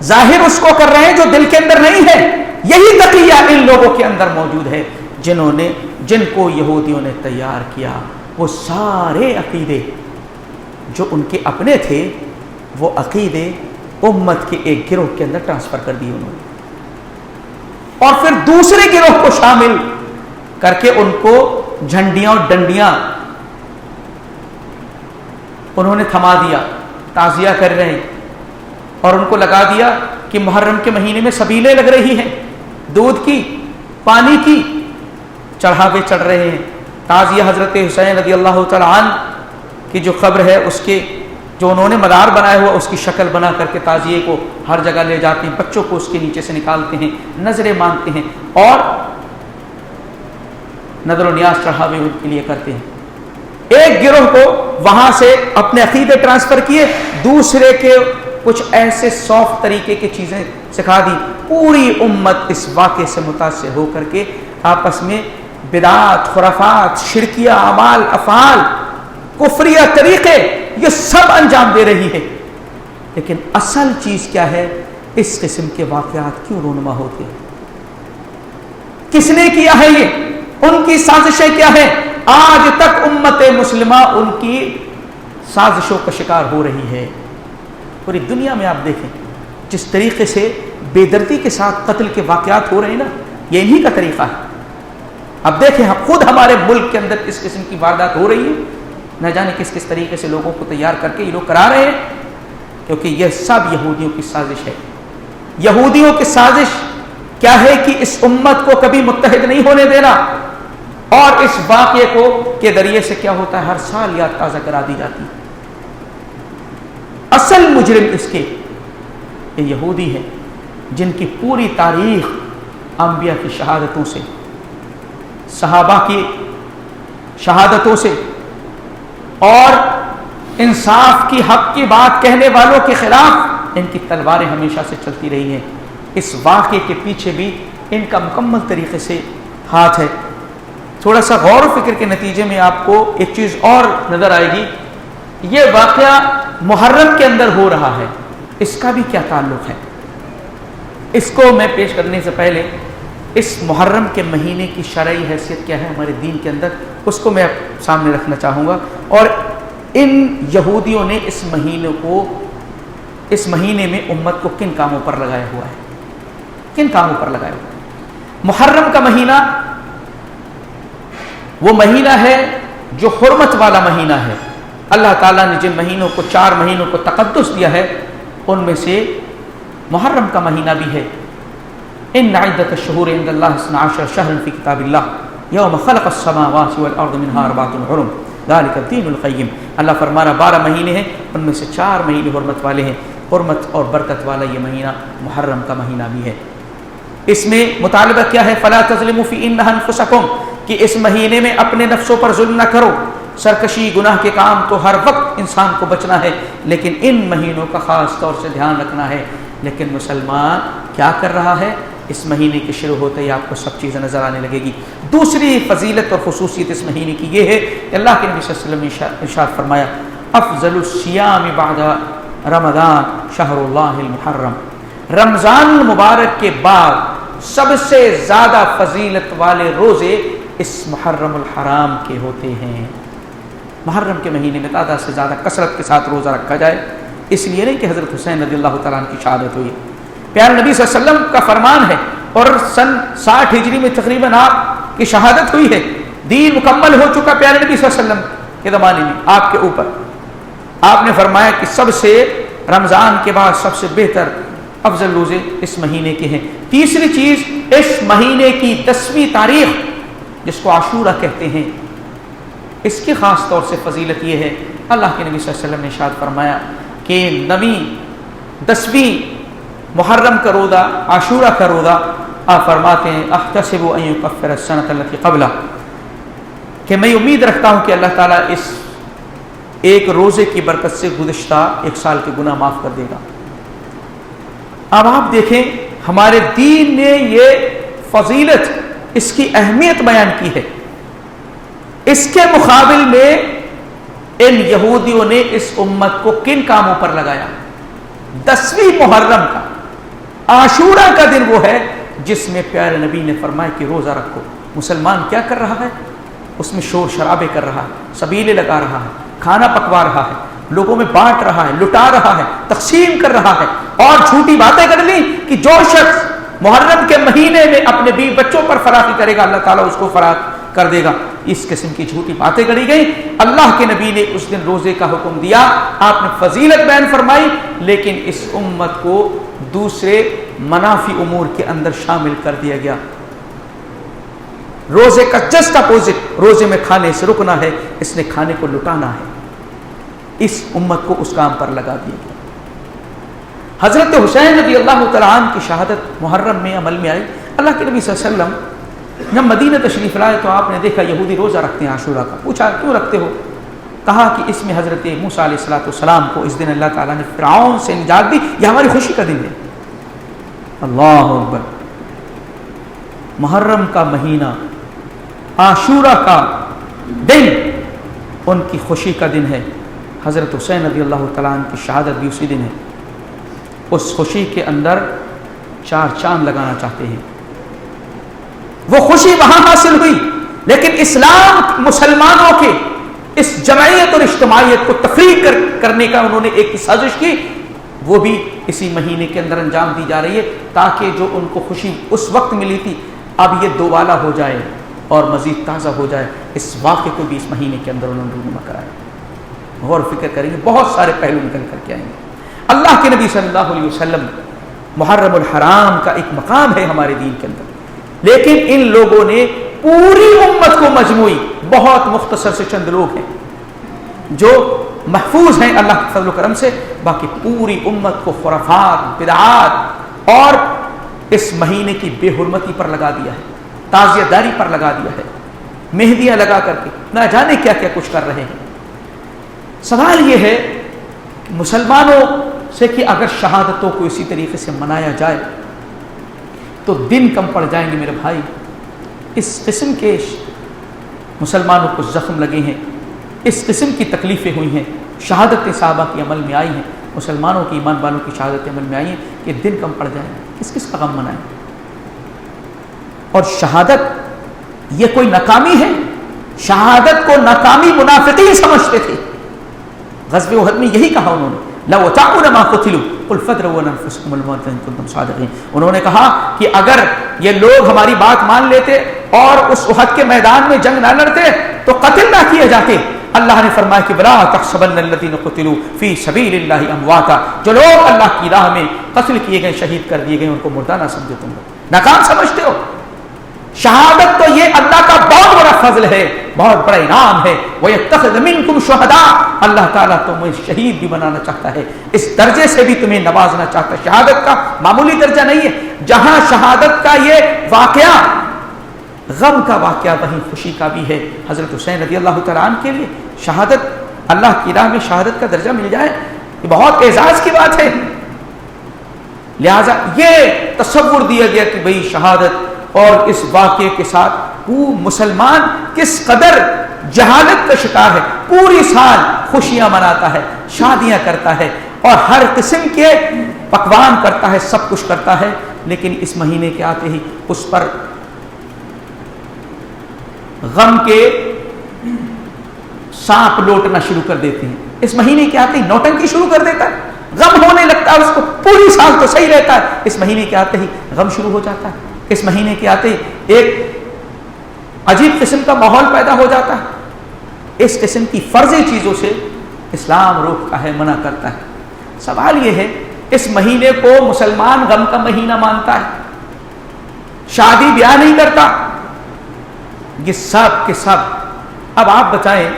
ظاہر اس کو کر رہے ہیں جو دل کے اندر نہیں ہے. یہی تقیہ ان لوگوں کے اندر موجود ہے جن کو یہودیوں نے تیار کیا. وہ سارے عقیدے جو ان کے اپنے تھے وہ عقیدے امت کے ایک گروہ کے اندر ٹرانسفر کر دیے انہوں نے، اور پھر دوسرے گروہ کو شامل کر کے ان کو جھنڈیاں اور ڈنڈیاں انہوں نے تھما دیا. تعزیہ کر رہے ہیں اور ان کو لگا دیا کہ محرم کے مہینے میں سبیلیں لگ رہی ہیں، دودھ کی، پانی کی، چڑھاوے چڑھ رہے ہیں. تعزیہ حضرت حسین رضی اللہ تعالی عنہ کی جو قبر ہے اس کے جو انہوں نے مدار بنایا ہوا اس کی شکل بنا کر کے تعزیے کو ہر جگہ لے جاتے ہیں، بچوں کو اس کے نیچے سے نکالتے ہیں، نظریں مانگتے ہیں اور نظر و نیاز چڑھاوے ان کے لیے کرتے ہیں. ایک گروہ کو وہاں سے اپنے عقیدے ٹرانسفر کیے، دوسرے کے کچھ ایسے سافٹ طریقے کی چیزیں سکھا دی. پوری امت اس واقعے سے متاثر ہو کر کے آپس میں بدعات، خرافات، شرکیہ اعمال، افعال، کفریہ طریقے یہ سب انجام دے رہی ہے. لیکن اصل چیز کیا ہے؟ اس قسم کے واقعات کیوں رونما ہوتے ہیں؟ کس نے کیا ہے یہ؟ ان کی سازشیں کیا ہیں؟ آج تک امت مسلمہ ان کی سازشوں کا شکار ہو رہی ہے. پوری دنیا میں آپ دیکھیں جس طریقے سے بے دردی کے ساتھ قتل کے واقعات ہو رہے ہیں نا، یہ انہی کا طریقہ ہے. اب دیکھیں خود ہمارے ملک کے اندر اس قسم کی واردات ہو رہی ہے، نہ جانے کس طریقے سے لوگوں کو تیار کر کے یہ لوگ کرا رہے ہیں، کیونکہ یہ سب یہودیوں کی سازش ہے. یہودیوں کی سازش کیا ہے کہ اس امت کو کبھی متحد نہیں ہونے دینا، اور اس واقعے کو کے ذریعے سے کیا ہوتا ہے ہر سال یاد تازہ کرا دی جاتی. اصل مجرم اس کے یہ یہودی ہیں جن کی پوری تاریخ انبیاء کی شہادتوں سے، صحابہ کی شہادتوں سے اور انصاف کی حق کی بات کہنے والوں کے خلاف ان کی تلواریں ہمیشہ سے چلتی رہی ہیں. اس واقعے کے پیچھے بھی ان کا مکمل طریقے سے ہاتھ ہے. تھوڑا سا غور و فکر کے نتیجے میں آپ کو ایک چیز اور نظر آئے گی. یہ واقعہ محرم کے اندر ہو رہا ہے، اس کا بھی کیا تعلق ہے؟ اس کو میں پیش کرنے سے پہلے اس محرم کے مہینے کی شرعی حیثیت کیا ہے ہمارے دین کے اندر، اس کو میں سامنے رکھنا چاہوں گا. اور ان یہودیوں نے اس مہینے میں امت کو کن کاموں پر لگایا ہوا ہے، کن کاموں پر لگایا ہوا ہے. محرم کا مہینہ وہ مہینہ ہے جو حرمت والا مہینہ ہے. اللہ تعالیٰ نے جن مہینوں کو 4 مہینوں کو تقدس دیا ہے ان میں سے محرم کا مہینہ بھی ہے. ان عدۃ الشہور عند اللہ 12 شہرا فی کتاب اللہ یوم خلق السماوات والارض منها 4 حرم ذلک الدین القیم. اللہ فرما رہا 12 مہینے ہیں، ان میں سے 4 مہینے حرمت والے ہیں. حرمت اور برکت والا یہ مہینہ محرم کا مہینہ بھی ہے. اس میں مطالبہ کیا ہے؟ فلا تظلموا فیہن انفسکم، کہ اس مہینے میں اپنے نفسوں پر ظلم نہ کرو. سرکشی گناہ کے کام تو ہر وقت انسان کو بچنا ہے، لیکن ان مہینوں کا خاص طور سے دھیان رکھنا ہے. لیکن مسلمان کیا کر رہا ہے؟ اس مہینے کے شروع ہوتے ہی آپ کو سب چیزیں نظر آنے لگے گی. دوسری فضیلت اور خصوصیت اس مہینے کی یہ ہے کہ اللہ کے نبی صلی اللہ علیہ وسلم نے ارشاد فرمایا افضل الصیام بعد رمضان شہر اللہ المحرم. رمضان المبارک کے بعد سب سے زیادہ فضیلت والے روزے اس محرم الحرام کے ہوتے ہیں. محرم کے مہینے میں تعداد سے زیادہ کثرت کے ساتھ روزہ رکھا جائے، اس لیے نہیں کہ حضرت حسین رضی اللہ تعالیٰ عنہ کی شہادت ہوئی. پیارے نبی صلی اللہ علیہ وسلم کا فرمان ہے اور سن 60 ہجری میں تقریباً آپ کی شہادت ہوئی ہے. دین مکمل ہو چکا پیارے نبی صلی اللہ علیہ وسلم کے زمانے میں آپ کے اوپر. آپ نے فرمایا کہ سب سے رمضان کے بعد سب سے بہتر افضل روزے اس مہینے کے ہیں. تیسری چیز، اس مہینے کی 10ویں تاریخ جس کو عاشورہ کہتے ہیں، اس کی خاص طور سے فضیلت یہ ہے، اللہ کے نبی صلی اللہ علیہ وسلم نے ارشاد فرمایا کہ 10ویں محرم کا روزہ، عاشورہ کا روزہ، آپ فرماتے ہیں احتسب ان یکفر السنۃ التي قبلہ، کہ میں امید رکھتا ہوں کہ اللہ تعالیٰ اس ایک روزے کی برکت سے گزشتہ 1 سال کے گناہ معاف کر دے گا۔ اب آپ دیکھیں ہمارے دین نے یہ فضیلت، اس کی اہمیت بیان کی ہے۔ اس کے مقابل میں ان یہودیوں نے اس امت کو کن کاموں پر لگایا؟ 10ویں محرم کا، عاشورہ کا دن وہ ہے جس میں پیارے نبی نے فرمایا کہ روزہ رکھو۔ مسلمان کیا کر رہا ہے؟ اس میں شور شرابے کر رہا ہے، سبیلے لگا رہا ہے، کھانا پکوا رہا ہے، لوگوں میں بانٹ رہا ہے، لٹا رہا ہے، تقسیم کر رہا ہے، اور جھوٹی باتیں کر لی کہ جو شخص محرم کے مہینے میں اپنے بیوی بچوں پر فراخی کرے گا اللہ تعالیٰ اس کو فراخ کر دے گا۔ اس قسم کی جھوٹی باتیں کری گئی۔ اللہ کے نبی نے اس دن روزے کا حکم دیا، آپ نے فضیلت بیان فرمائی، لیکن اس امت کو دوسرے منافی امور کے اندر شامل کر دیا گیا۔ روزے کا جسٹ اپوزٹ، روزے میں کھانے سے رکنا ہے، اس نے کھانے کو لٹانا ہے، اس امت کو اس کام پر لگا دیا گیا۔ حضرت حسین رضی اللہ تعالیٰ عنہ کی شہادت محرم میں عمل میں آئی۔ اللہ کے نبی صلی اللہ علیہ وسلم جب مدینہ تشریف لائے تو آپ نے دیکھا یہودی روزہ رکھتے ہیں عاشورہ کا۔ پوچھا کیوں رکھتے ہو؟ کہا کہ اس میں حضرت موسیٰ علیہ السلام کو اس دن اللہ تعالیٰ نے فرعون سے نجات دی، یہ ہماری خوشی کا دن ہے۔ اللہ اکبر! محرم کا مہینہ، عاشورہ کا دن ان کی خوشی کا دن ہے۔ حضرت حسین رضی اللہ تعالیٰ عنہ کی شہادت بھی اسی دن ہے۔ اس خوشی کے اندر 4 چاند لگانا چاہتے ہیں۔ وہ خوشی وہاں حاصل ہوئی، لیکن اسلام مسلمانوں کے اس جمعیت اور اجتماعیت کو تفریق کرنے کا انہوں نے ایک سازش کی، وہ بھی اسی مہینے کے اندر انجام دی جا رہی ہے، تاکہ جو ان کو خوشی اس وقت ملی تھی اب یہ دوبالا ہو جائے اور مزید تازہ ہو جائے۔ اس واقعے کو بھی اس مہینے کے اندر انہوں نے رونما کرایا۔ غور فکر کریں گے، بہت سارے پہلو نکل کر کے آئیں گے۔ اللہ کے نبی صلی اللہ علیہ وسلم، محرم الحرام کا ایک مقام ہے ہمارے دین کے اندر، لیکن ان لوگوں نے پوری امت کو مجموعی، بہت مختصر سے چند لوگ ہیں جو محفوظ ہیں اللہ کے فضل و کرم سے، باقی پوری امت کو خرافات، بدعات اور اس مہینے کی بے حرمتی پر لگا دیا ہے، تعزیت داری پر لگا دیا ہے، مہندیاں لگا کر کے نہ جانے کیا کیا کچھ کر رہے ہیں۔ سوال یہ ہے مسلمانوں سے کہ اگر شہادتوں کو اسی طریقے سے منایا جائے تو دن کم پڑ جائیں گے میرے بھائی۔ اس قسم کے مسلمانوں کو زخم لگے ہیں، اس قسم کی تکلیفیں ہوئی ہیں، شہادتیں صحابہ کی عمل میں آئی ہیں، مسلمانوں کی، ایمان والوں کی شہادتیں عمل میں آئی ہیں کہ دن کم پڑ جائیں، کس کس کا غم منائیں؟ اور شہادت یہ کوئی ناکامی ہے؟ شہادت کو ناکامی منافقین سمجھتے تھے۔ غزوہ احد میں یہی کہا انہوں نے، لو تعون ما قتلوا قل فادروا انفسكم الموت ان كنتم صادقين۔ انہوں نے کہا کہ اگر یہ لوگ ہماری بات مان لیتے اور اس احد کے میدان میں جنگ نہ لڑتے تو قتل نہ کیے جاتے۔ اللہ نے فرمایا کہ بلا تحسبن الذين قتلوا في سبيل الله امواتا، جو لوگ اللہ کی راہ میں قتل کیے گئے، شہید کر دیے گئے، ان کو مردہ نہ سمجھو، تم لوگ ناکام سمجھتے ہو۔ شہادت تو یہ اللہ کا بہت بڑا فضل ہے، بہت بڑا انعام ہے۔ وَيَتَّخِذَ مِنْكُمْ شُهَدَاءَ، اللہ تعالیٰ تمہیں شہید بھی بنانا چاہتا ہے، اس درجے سے بھی تمہیں نوازنا چاہتا ہے۔ شہادت کا معمولی درجہ نہیں ہے، جہاں شہادت کا یہ واقعہ غم کا واقعہ وہیں خوشی کا بھی ہے۔ حضرت حسین رضی اللہ تعالیٰ عنہ کے لیے شہادت، اللہ کی راہ میں شہادت کا درجہ مل جائے، یہ بہت اعزاز کی بات ہے۔ لہٰذا یہ تصور دیا گیا کہ بھئی شہادت اور اس واقعے کے ساتھ وہ مسلمان کس قدر جہالت کا شکار ہے، پوری سال خوشیاں مناتا ہے، شادیاں کرتا ہے اور ہر قسم کے پکوان کرتا ہے، سب کچھ کرتا ہے، لیکن اس مہینے کے آتے ہی اس پر غم کے سانپ لوٹنا شروع کر دیتے ہیں۔ اس مہینے کے آتے ہی نوٹنکی شروع کر دیتا ہے، غم ہونے لگتا ہے اس کو، پوری سال تو صحیح رہتا ہے، اس مہینے کے آتے ہی غم شروع ہو جاتا ہے، اس مہینے کے آتے ہی ایک عجیب قسم کا ماحول پیدا ہو جاتا ہے۔ اس قسم کی فرضی چیزوں سے اسلام روکتا ہے، منع کرتا ہے۔ سوال یہ ہے اس مہینے کو مسلمان غم کا مہینہ مانتا ہے، شادی بیاہ نہیں کرتا، یہ سب کے سب اب آپ بتائیں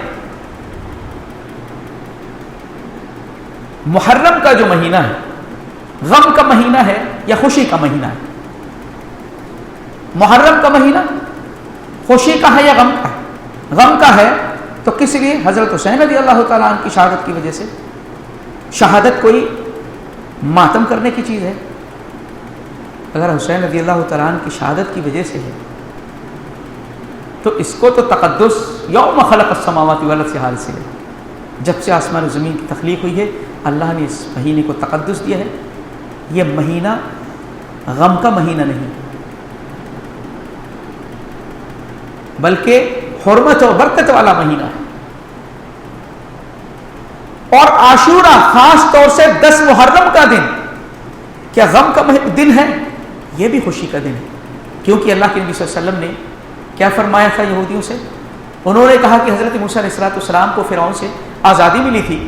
محرم کا جو مہینہ ہے غم کا مہینہ ہے یا خوشی کا مہینہ ہے؟ محرم کا مہینہ خوشی کا ہے یا غم کا ہے؟ غم کا ہے تو کس لیے؟ حضرت حسین رضی اللہ تعالیٰ عنہ کی شہادت کی وجہ سے۔ شہادت کوئی ماتم کرنے کی چیز ہے؟ اگر حسین رضی اللہ تعالیٰ عنہ کی شہادت کی وجہ سے ہے تو اس کو تو تقدس یوم خلق السماوات والارض سے حاصل ہے۔ جب سے آسمان و زمین کی تخلیق ہوئی ہے اللہ نے اس مہینے کو تقدس دیا ہے۔ یہ مہینہ غم کا مہینہ نہیں بلکہ حرمت و برکت والا مہینہ ہے۔ اور عاشورہ خاص طور سے 10 محرم کا دن کیا غم کا دن ہے؟ یہ بھی خوشی کا دن ہے، کیونکہ اللہ کے نبی صلی اللہ علیہ وسلم نے کیا فرمایا تھا یہودیوں سے؟ انہوں نے کہا کہ حضرت موسیٰ علیہ السلام کو فرعون سے آزادی ملی تھی،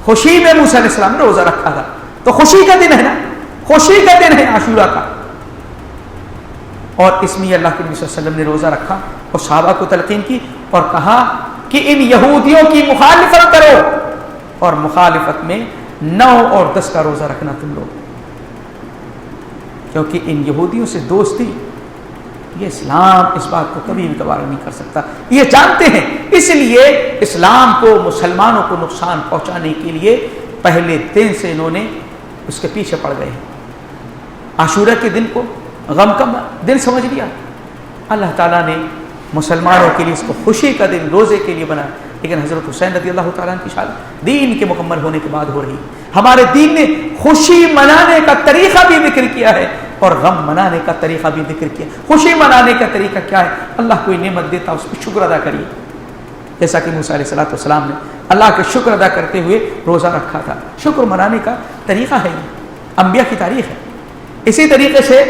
خوشی میں موسیٰ علیہ السلام نے روزہ رکھا تھا، تو خوشی کا دن ہے نا، خوشی کا دن ہے عاشورہ کا۔ اور اس میں اللہ کے نبی صلی اللہ علیہ وسلم نے روزہ رکھا اور صحابہ کو تلقین کی اور کہا کہ ان یہودیوں کی مخالفت کرو، اور مخالفت میں 9 اور 10 کا روزہ رکھنا تم لوگ، کیونکہ ان یہودیوں سے دوستی یہ اسلام اس بات کو کبھی بھی گوارا نہیں کر سکتا، یہ جانتے ہیں۔ اس لیے اسلام کو مسلمانوں کو نقصان پہنچانے کے لیے پہلے دن سے انہوں نے اس کے پیچھے پڑ گئے ہیں۔ عاشورہ کے دن کو غم کا دن سمجھ لیا، اللہ تعالیٰ نے مسلمانوں کے لیے اس کو خوشی کا دن روزے کے لیے بنایا، لیکن حضرت حسین رضی اللہ تعالیٰ عنہ کی شہادت دین کے مکمل ہونے کے بعد ہو رہی۔ ہمارے دین نے خوشی منانے کا طریقہ بھی ذکر کیا ہے اور غم منانے کا طریقہ بھی ذکر کیا۔ خوشی منانے کا طریقہ کیا ہے؟ اللہ کوئی نعمت دیتا اس پہ شکر ادا کریے، جیسا کہ موسیٰ علیہ السلام نے اللہ کے شکر ادا کرتے ہوئے روزہ رکھا تھا۔ شکر منانے کا طریقہ ہے یہ، انبیاء کی تاریخ ہے۔ اسی طریقے سے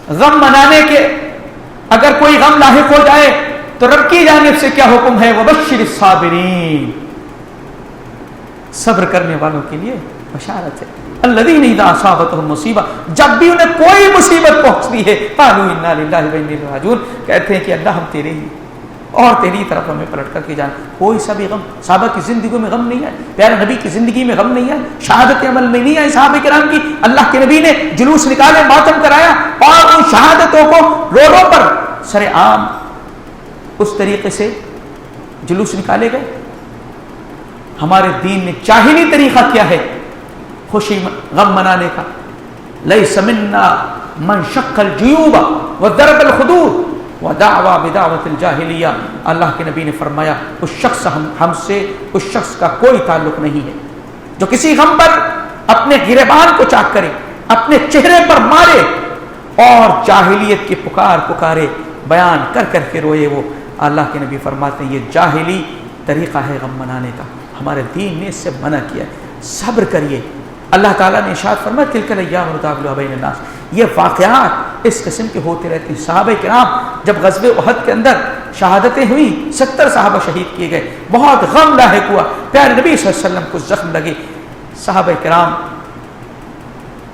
غم منانے کے اگر کوئی غم لاحق ہو جائے تو رب کی جانب سے کیا حکم ہے؟ وبشر الصابرین، صبر کرنے والوں کے لیے بشارت ہے۔ الذین اذا اصابتهم مصیبہ، جب بھی انہیں کوئی مصیبت پہنچتی ہے قالوا انا للہ و انا الیہ راجعون، کہتے ہیں کہ اللہ ہم تیرے ہی اور تیری طرف ہمیں پلٹ کر کے جان۔ کوئی سا بھی غم صحابہ کی زندگی میں غم نہیں ہے، پیارے نبی کی زندگی میں غم نہیں ہے، شہادت عمل میں نہیں ہے صحابہ کرام کی۔ اللہ کے نبی نے جلوس نکالے، ماتم کرایا اور ان شہادتوں کو روڈوں پر سر عام اس طریقے سے جلوس نکالے گئے۔ ہمارے دین نے جاہلی طریقہ کیا ہے خوشی غم منانے کا؟ لیس منا من شق الجیوب وضرب الخدود ودعوا بدعوت الجاہلیہ، اللہ کے نبی نے فرمایا اس شخص ہم سے اس شخص کا کوئی تعلق نہیں ہے جو کسی غم پر اپنے گریبان کو چاک کرے، اپنے چہرے پر مارے اور جاہلیت کی پکارے بیان کر کر کے روئے۔ وہ اللہ کے نبی فرماتے ہیں یہ جاہلی طریقہ ہے غم منانے کا، ہمارے دین نے اس سے منع کیا ہے۔ صبر کریے، اللہ تعالیٰ نے ارشاد فرمایا تلک الایام نداولها بین الناس، یہ واقعات اس قسم کے ہوتے رہتے ہیں۔ صحابہ کرام جب غزوہ احد کے اندر شہادتیں ہوئیں، 70 صحابہ شہید کیے گئے، بہت غم لاحق ہوا، پیارے نبی صلی اللہ علیہ وسلم کو زخم لگے۔ صحابہ کرام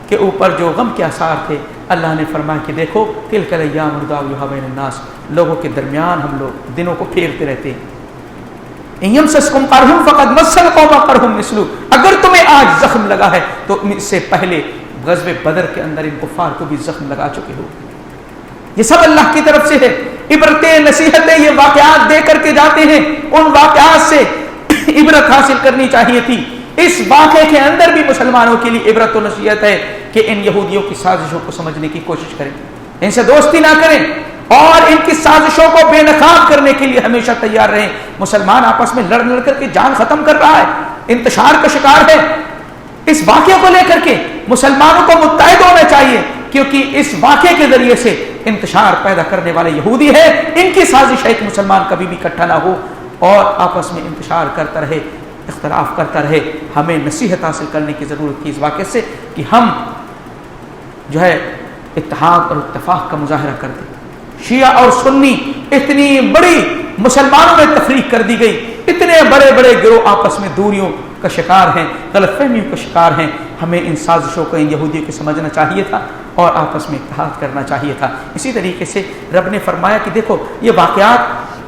کے اوپر جو غم کے آثار تھے، اللہ نے فرمایا کہ دیکھو تلک الایام نداولها بین الناس، لوگوں کے درمیان ہم لوگ دنوں کو پھیرتے رہتے ہیں۔ ان یمسسکم قرح فقد مس القوم قرح مثلہ، اگر تمہیں آج زخم لگا ہے تو اس سے پہلے غزوہ بدر کے اندر ان کفار کو بھی زخم لگا چکے ہو۔ یہ سب اللہ کی طرف سے ہے، عبرتیں نصیحتیں یہ واقعات دے کر کے جاتے ہیں۔ ان واقعات سے عبرت حاصل کرنی چاہیے تھی۔ اس واقعے کے اندر بھی مسلمانوں کے لیے عبرت و نصیحت ہے کہ ان یہودیوں کی سازشوں کو سمجھنے کی کوشش کریں، ان سے دوستی نہ کریں اور ان کی سازشوں کو بے نقاب کرنے کے لیے ہمیشہ تیار رہیں۔ مسلمان آپس میں لڑ کر کے جان ختم کر رہا ہے، انتشار کا شکار ہے۔ اس واقعے کو لے کر کے مسلمانوں کو متحد ہونا چاہیے، کیونکہ اس واقعے کے ذریعے سے انتشار پیدا کرنے والے یہودی ہے، ان کی سازش ہے کہ مسلمان کبھی بھی اکٹھا نہ ہو اور آپس میں انتشار کرتا رہے، اختلاف کرتا رہے۔ ہمیں نصیحت حاصل کرنے کی ضرورت تھی اس واقعے سے کہ ہم جو ہے اتحاد اور اتفاق کا مظاہرہ کرتے۔ شیعہ اور سنی اتنی بڑی مسلمانوں میں تفریق کر دی گئی، اتنے بڑے بڑے گروہ آپس میں دوریوں کا شکار ہیں، غلط فہمیوں کا شکار ہیں۔ ہمیں ان سازشوں کو ان یہودیوں کو سمجھنا چاہیے تھا اور آپس میں اتحاد کرنا چاہیے تھا۔ اسی طریقے سے رب نے فرمایا کہ دیکھو یہ واقعات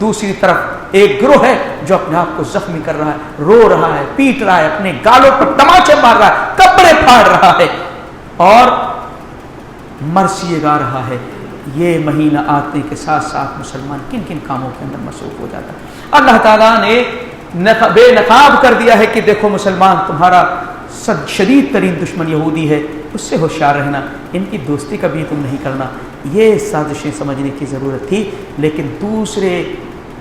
دوسری طرف ایک گروہ ہے جو اپنے آپ کو زخمی کر رہا ہے، رو رہا ہے، پیٹ رہا ہے، اپنے گالوں پر تماچے مار رہا ہے، کپڑے پھاڑ رہا ہے اور مرثیے گا رہا ہے۔ یہ مہینہ آتے کے ساتھ ساتھ مسلمان کن کن کاموں کے اندر مصروف ہو جاتا ہے۔ اللہ تعالیٰ نے بے نقاب کر دیا ہے کہ دیکھو مسلمان، تمہارا شدید ترین دشمن یہودی ہے، اس سے ہوشیار رہنا، ان کی دوستی کبھی تم نہیں کرنا۔ یہ سازشیں سمجھنے کی ضرورت تھی، لیکن دوسرے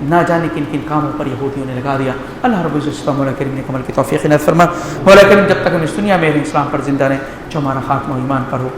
نہ جانے کن کن کاموں پر یہودیوں نے لگا دیا۔ اللہ رب العزت مولا کریم نے کمل کی توفیق عنایت فرما۔ مولا کریم جب تک ہم اس دنیا میں اسلام پر زندہ رہیں، جو ہمارا خاتمہ ایمان پر ہو،